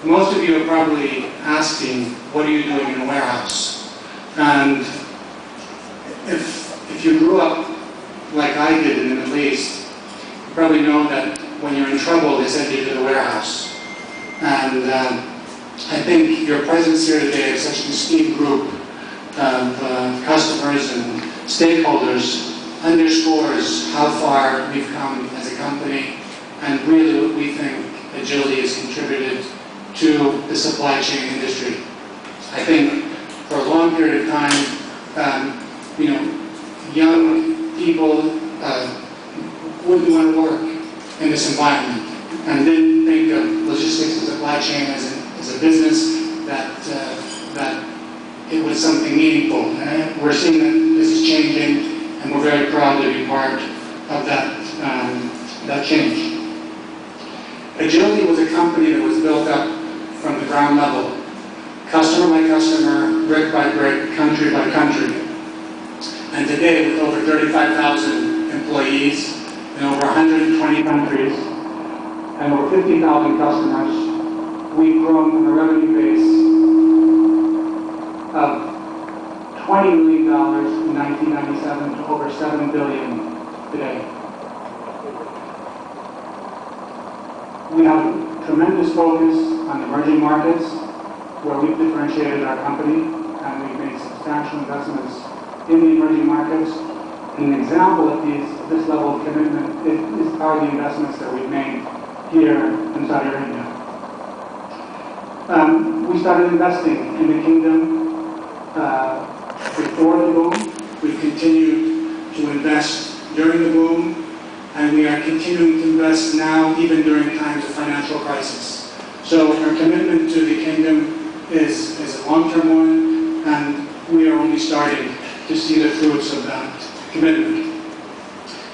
Most of you are probably asking, what are you doing in a warehouse? And if you grew up like I did in the Middle East, you probably know that when you're in trouble, they send you to the warehouse. And I think your presence here today of such an esteemed group of customers and stakeholders underscores how far we've come as a company and really what we think agility has contributed to the supply chain industry. I think for a long period of time, young people wouldn't want to work in this environment and didn't think of logistics and supply chain as a business that it was something meaningful. And we're seeing that this is changing, and we're very proud to be part of that change. Agility was a company that was built up from the ground level, customer by customer, brick by brick, country by country. And today, with over 35,000 employees in over 120 countries and over 50,000 customers, we've grown from a revenue base of $20 million in 1997 to over $7 billion today. We have tremendous focus on emerging markets, where we've differentiated our company, and we've made substantial investments in the emerging markets. And an example of this level of commitment are the investments that we've made here in Saudi Arabia. We started investing in the kingdom before the boom. We've continued to invest during the boom, and we are continuing to invest now, even during times of financial crisis. So our commitment to the kingdom is a long-term one, and we are only starting to see the fruits of that commitment.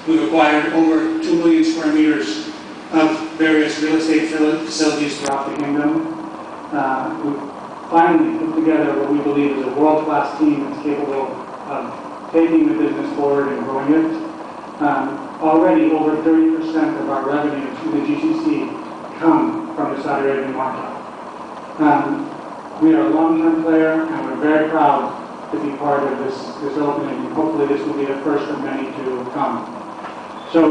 We've acquired over 2 million square meters of various real estate facilities throughout the kingdom. We've finally put together what we believe is a world-class team that's capable of taking the business forward and growing it. Already over 30% of our revenue in the GCC come from the Saudi Arabian market. We are a long-term player, and we're very proud to be part of this opening. Hopefully this will be the first of many to come. So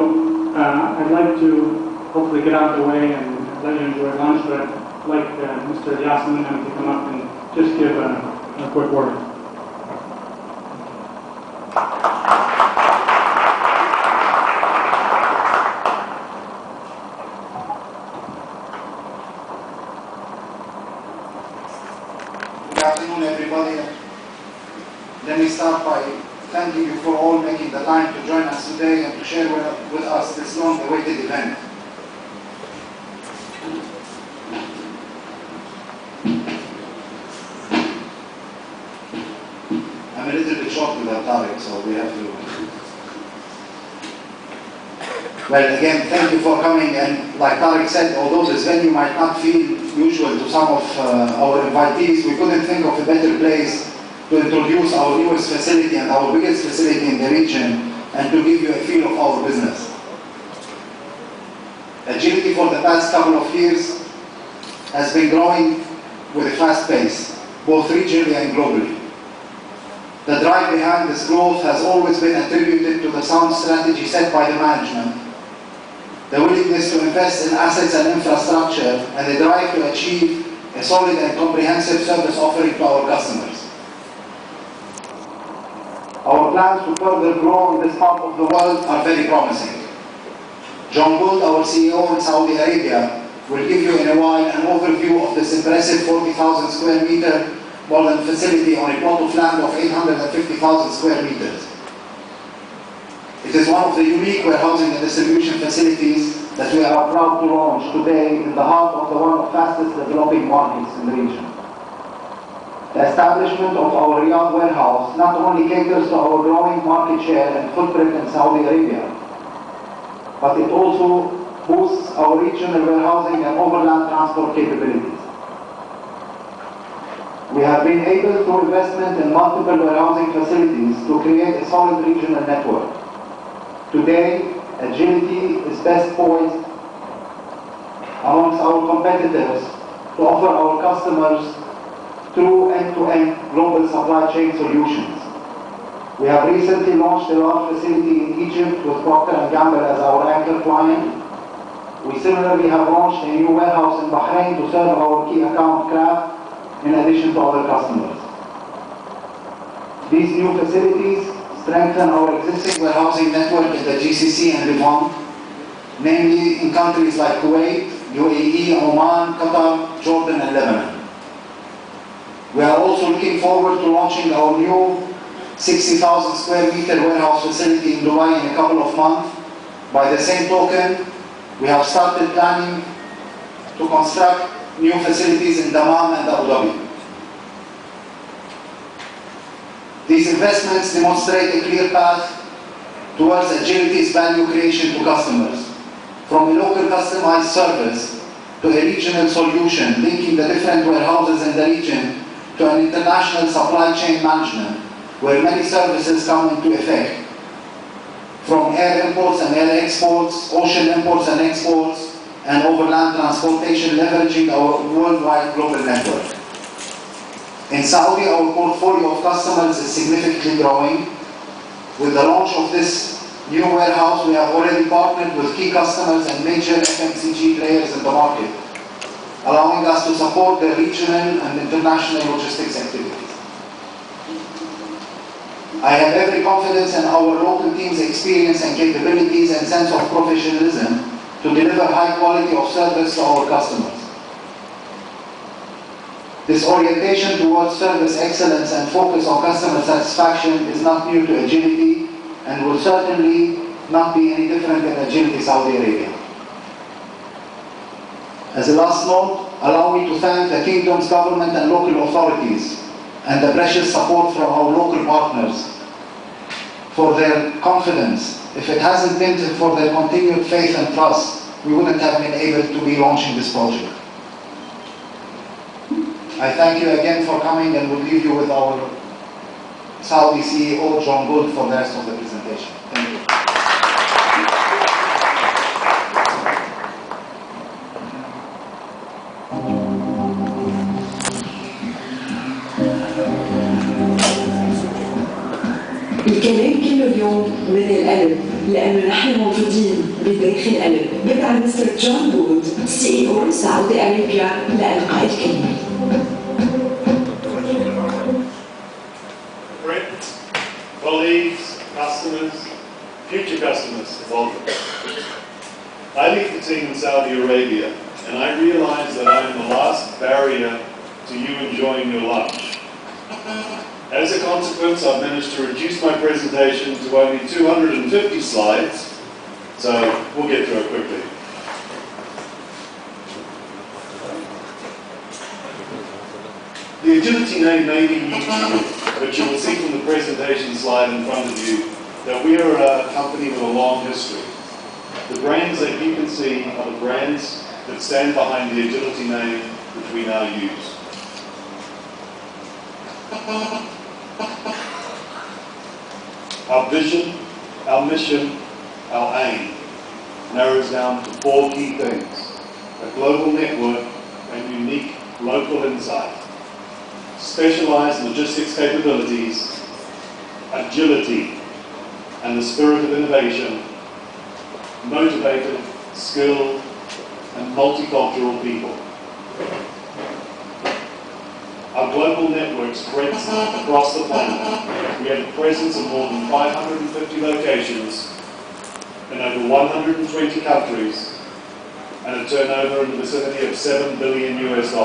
I'd like to hopefully get out of the way and let you enjoy lunch, but I'd like Mr. Yasmin to come up and just give a quick word. Good afternoon, everybody. Let me start by thanking you for all making the time to join us today and to share with us this long-awaited event. I'm a little bit short with that Tarek, so we have to... Well, again, thank you for coming, and like Tarek said, although this venue might not feel usual to some of our invitees, we couldn't think of a better place to introduce our newest facility and our biggest facility in the region, and to give you a feel of our business. Agility for the past couple of years has been growing with a fast pace, both regionally and globally. The drive behind this growth has always been attributed to the sound strategy set by the management, the willingness to invest in assets and infrastructure, and the drive to achieve a solid and comprehensive service offering to our customers. Our plans to further grow in this part of the world are very promising. John Gould, our CEO in Saudi Arabia, will give you in a while an overview of this impressive 40,000 square meter modern facility on a plot of land of 850,000 square meters. It is one of the unique warehousing and distribution facilities that we are proud to launch today in the heart of one of the fastest developing markets in the region. The establishment of our Riyadh warehouse not only caters to our growing market share and footprint in Saudi Arabia, but it also boosts our regional warehousing and overland transport capabilities. We have been able through investment in multiple warehousing facilities to create a solid regional network. Today, Agility is best poised amongst our competitors to offer our customers true end-to-end global supply chain solutions. We have recently launched a large facility in Egypt with Procter & Gamble as our anchor client. We similarly have launched a new warehouse in Bahrain to serve our key account Kraft in addition to other customers. These new facilities strengthen our existing warehousing network in the GCC and Levant, namely in countries like Kuwait, UAE, Oman, Qatar, Jordan, and Lebanon. We are also looking forward to launching our new 60,000 square meter warehouse facility in Dubai in a couple of months. By the same token, we have started planning to construct new facilities in Dammam and Abu Dhabi. These investments demonstrate a clear path towards Agility's value creation to customers, from a local customized service to a regional solution linking the different warehouses in the region to an international supply chain management where many services come into effect, from air imports and air exports, ocean imports and exports, and overland transportation, leveraging our worldwide global network. In Saudi, our portfolio of customers is significantly growing. With the launch of this new warehouse, we have already partnered with key customers and major FMCG players in the market, allowing us to support their regional and international logistics activities. I have every confidence in our local team's experience and capabilities and sense of professionalism to deliver high quality of service to our customers. This orientation towards service excellence and focus on customer satisfaction is not new to Agility and will certainly not be any different in Agility Saudi Arabia. As a last note, allow me to thank the Kingdom's government and local authorities and the precious support from our local partners for their confidence. If it hasn't been for their continued faith and trust, we wouldn't have been able to be launching this project. I thank you again for coming and will leave you with our Saudi CEO, John Gould, for the rest of the presentation. Thank you. الكلام كله اليوم من القلب لأنه نحن موجودين بداخل القلب. بدعم مستر جون جولد CEO سعودي أرابيا لإلقاء الكلمة. Friends, colleagues, customers, future customers, welcome. I lead the team in Saudi Arabia, and I realize that I am the last barrier to you enjoying your lunch. As a consequence, I've managed to reduce my presentation to only 250 slides, so we'll get through it quickly. The Agility name may be new to you, but you will see from the presentation slide in front of you that we are a company with a long history. The brands that you can see are the brands that stand behind the Agility name, which we now use. Our vision, our mission, our aim narrows down to 4 key things: a global network and unique local insight, specialized logistics capabilities, agility, and the spirit of innovation, motivated, skilled, and multicultural people. Our global network spreads across the planet. We have a presence in more than 550 locations in over 120 countries and a turnover in the vicinity of $7 billion US.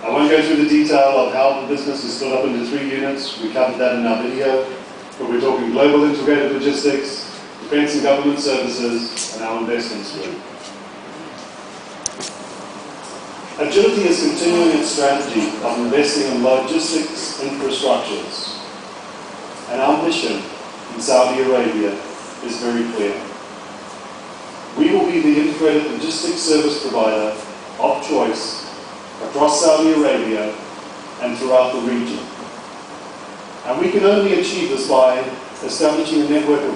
I won't go through the detail of how the business is split up into 3 units. We covered that in our video, but we're talking global integrated logistics, defense and government services, and our investments group. Agility is continuing its strategy of investing in logistics infrastructures, and our mission in Saudi Arabia is very clear. We will be the integrated logistics service provider of choice across Saudi Arabia and throughout the region. And we can only achieve this by establishing a network of